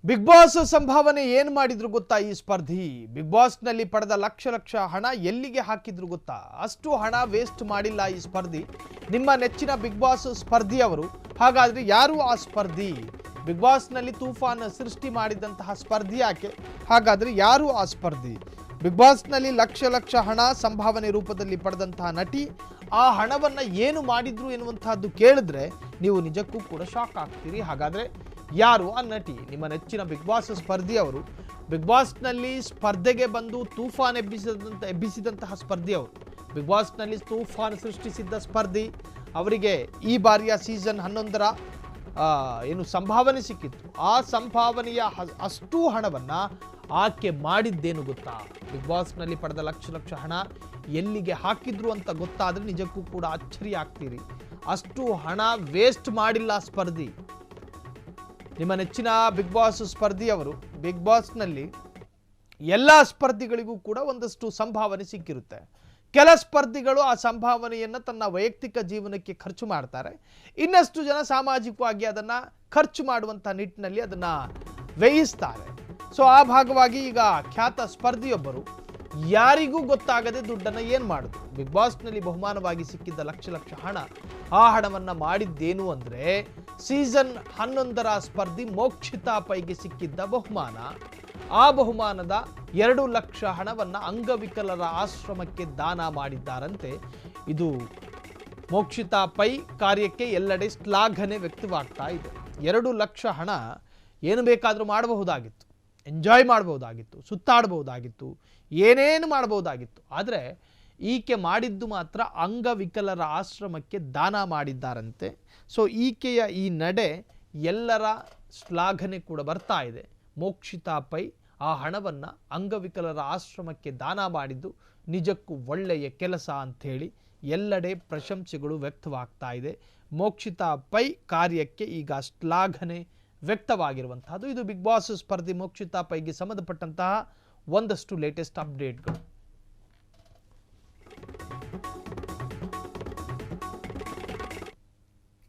Big boss ಸಂಭಾವನೆ ಏನು ಮಾಡಿದ್ರು ಗೊತ್ತಾ? ಈ ಸ್ಪರ್ಧಿ ಬಿಗ್ ಬಾಸ್ ನಲ್ಲಿ ಪಡೆದ ಲಕ್ಷ ಹಣ ಎಲ್ಲಿಗೆ ಹಾಕಿದ್ರು ಗೊತ್ತಾ? ಅಷ್ಟು ಹಣ ವೇಸ್ಟ್ ಮಾಡಿಲ್ಲ ಈ ಸ್ಪರ್ಧಿ. ನಿಮ್ಮ ನೆಚ್ಚಿನ ಬಿಗ್ ಬಾಸ್ ಸ್ಪರ್ಧಿಯವರು. ಹಾಗಾದ್ರೆ ಯಾರು ಆ ಸ್ಪರ್ಧಿ? ಬಿಗ್ ಬಾಸ್ ನಲ್ಲಿ ತೂಫಾನ್ ಸೃಷ್ಟಿ ಮಾಡಿದಂತಹ ಸ್ಪರ್ಧಿ ಯಾಕೆ? ಹಾಗಾದ್ರೆ ಯಾರು ಆ ಸ್ಪರ್ಧಿ? ಬಿಗ್ ಬಾಸ್ ನಲ್ಲಿ ಲಕ್ಷ ಹಣ ಸಂಭಾವನೆ ರೂಪದಲ್ಲಿ ಪಡೆದಂತಹ ನಟಿ ಆ ಹಣವನ್ನ ಏನು ಮಾಡಿದ್ರು ಎನ್ನುವಂತಹದ್ದು ಕೇಳಿದ್ರೆ ನೀವು ನಿಜಕ್ಕೂ ಕೂಡ ಶಾಕ್ ಆಗ್ತೀರಿ. ಹಾಗಾದ್ರೆ ಯಾರು ಆ ನಟಿ? ನಿಮ್ಮ ನೆಚ್ಚಿನ ಬಿಗ್ ಬಾಸ್ ಸ್ಪರ್ಧಿಯವರು. ಬಿಗ್ ಬಾಸ್ನಲ್ಲಿ ಸ್ಪರ್ಧೆಗೆ ಬಂದು ತೂಫಾನ್ ಎಬ್ಬಿಸಿದಂತಹ ಸ್ಪರ್ಧಿಯವರು. ಬಿಗ್ ಬಾಸ್ನಲ್ಲಿ ತೂಫಾನ್ ಸೃಷ್ಟಿಸಿದ್ದ ಸ್ಪರ್ಧಿ ಅವರಿಗೆ ಈ ಬಾರಿಯ ಸೀಸನ್ 11ರ ಏನು ಸಂಭಾವನೆ ಸಿಕ್ಕಿತ್ತು. ಆ ಸಂಭಾವನೆಯ ಅಷ್ಟು ಹಣವನ್ನು ಆಕೆ ಮಾಡಿದ್ದೇನು ಗೊತ್ತಾ? ಬಿಗ್ ಬಾಸ್ನಲ್ಲಿ ಪಡೆದ ಲಕ್ಷ ಹಣ ಎಲ್ಲಿಗೆ ಹಾಕಿದ್ರು ಅಂತ ಗೊತ್ತಾದರೆ ನಿಜಕ್ಕೂ ಕೂಡ ಅಚ್ಚರಿ ಆಗ್ತೀರಿ. ಅಷ್ಟು ಹಣ ವೇಸ್ಟ್ ಮಾಡಿಲ್ಲ ಸ್ಪರ್ಧಿ. ನಿಮ್ಮ ನೆಚ್ಚಿನ ಬಿಗ್ ಬಾಸ್ ಸ್ಪರ್ಧಿಯವರು. ಬಿಗ್ ಬಾಸ್ನಲ್ಲಿ ಎಲ್ಲ ಸ್ಪರ್ಧಿಗಳಿಗೂ ಕೂಡ ಒಂದಷ್ಟು ಸಂಭಾವನೆ ಸಿಕ್ಕಿರುತ್ತೆ. ಕೆಲ ಸ್ಪರ್ಧಿಗಳು ಆ ಸಂಭಾವನೆಯನ್ನು ತನ್ನ ವೈಯಕ್ತಿಕ ಜೀವನಕ್ಕೆ ಖರ್ಚು ಮಾಡ್ತಾರೆ. ಇನ್ನಷ್ಟು ಜನ ಸಾಮಾಜಿಕವಾಗಿ ಅದನ್ನು ಖರ್ಚು ಮಾಡುವಂಥ ನಿಟ್ಟಿನಲ್ಲಿ ಅದನ್ನು ವ್ಯಯಿಸ್ತಾರೆ. ಸೊ ಆ ಭಾಗವಾಗಿ ಈಗ ಖ್ಯಾತ ಸ್ಪರ್ಧಿಯೊಬ್ಬರು ಯಾರಿಗೂ ಗೊತ್ತಾಗದೆ ದುಡ್ಡನ್ನು ಏನು ಮಾಡಿದ್ರು? ಬಿಗ್ ಬಾಸ್ನಲ್ಲಿ ಬಹುಮಾನವಾಗಿ ಸಿಕ್ಕಿದ್ದ ಲಕ್ಷ ಹಣ, ಆ ಹಣವನ್ನು ಮಾಡಿದ್ದೇನು ಅಂದರೆ ಸೀಸನ್ 11ರ ಸ್ಪರ್ಧಿ ಮೋಕ್ಷಿತಾ ಪೈಗೆ ಸಿಕ್ಕಿದ್ದ ಬಹುಮಾನ. ಆ ಬಹುಮಾನದ 2 ಲಕ್ಷ ಹಣವನ್ನು ಅಂಗವಿಕಲರ ಆಶ್ರಮಕ್ಕೆ ದಾನ ಮಾಡಿದ್ದಾರಂತೆ. ಇದು ಮೋಕ್ಷಿತಾ ಪೈ ಕಾರ್ಯಕ್ಕೆ ಎಲ್ಲೆಡೆ ಶ್ಲಾಘನೆ ವ್ಯಕ್ತವಾಗ್ತಾ ಇದೆ. 2 ಲಕ್ಷ ಹಣ ಏನು ಬೇಕಾದರೂ ಮಾಡಬಹುದಾಗಿತ್ತು, ಎಂಜಾಯ್ ಮಾಡಬಹುದಾಗಿತ್ತು, ಸುತ್ತಾಡಬಹುದಾಗಿತ್ತು, ಏನೇನು ಮಾಡಬಹುದಾಗಿತ್ತು. ಆದರೆ ಈಕೆ ಮಾಡಿದ್ದು ಮಾತ್ರ ಅಂಗವಿಕಲರ ಆಶ್ರಮಕ್ಕೆ ದಾನ ಮಾಡಿದ್ದಾರಂತೆ. ಸೊ ಈಕೆಯ ಈ ನಡೆ ಎಲ್ಲರ ಶ್ಲಾಘನೆ ಕೂಡ ಬರ್ತಾ ಇದೆ. ಮೋಕ್ಷಿತಾ ಪೈ ಆ ಹಣವನ್ನು ಅಂಗವಿಕಲರ ಆಶ್ರಮಕ್ಕೆ ದಾನ ಮಾಡಿದ್ದು ನಿಜಕ್ಕೂ ಒಳ್ಳೆಯ ಕೆಲಸ ಅಂಥೇಳಿ ಎಲ್ಲೆಡೆ ಪ್ರಶಂಸೆಗಳು ವ್ಯಕ್ತವಾಗ್ತಾ ಇದೆ. ಮೋಕ್ಷಿತಾ ಪೈ ಕಾರ್ಯಕ್ಕೆ ಈಗ ಶ್ಲಾಘನೆ ವ್ಯಕ್ತವಾಗಿರುವಂತಹದ್ದು. ಇದು ಬಿಗ್ ಬಾಸ್ ಸ್ಪರ್ಧಿ ಮೋಕ್ಷಿತಾ ಪೈಗೆ ಸಂಬಂಧಪಟ್ಟಂತಹ ಒಂದಷ್ಟು ಲೇಟೆಸ್ಟ್ ಅಪ್ಡೇಟ್ಗಳು.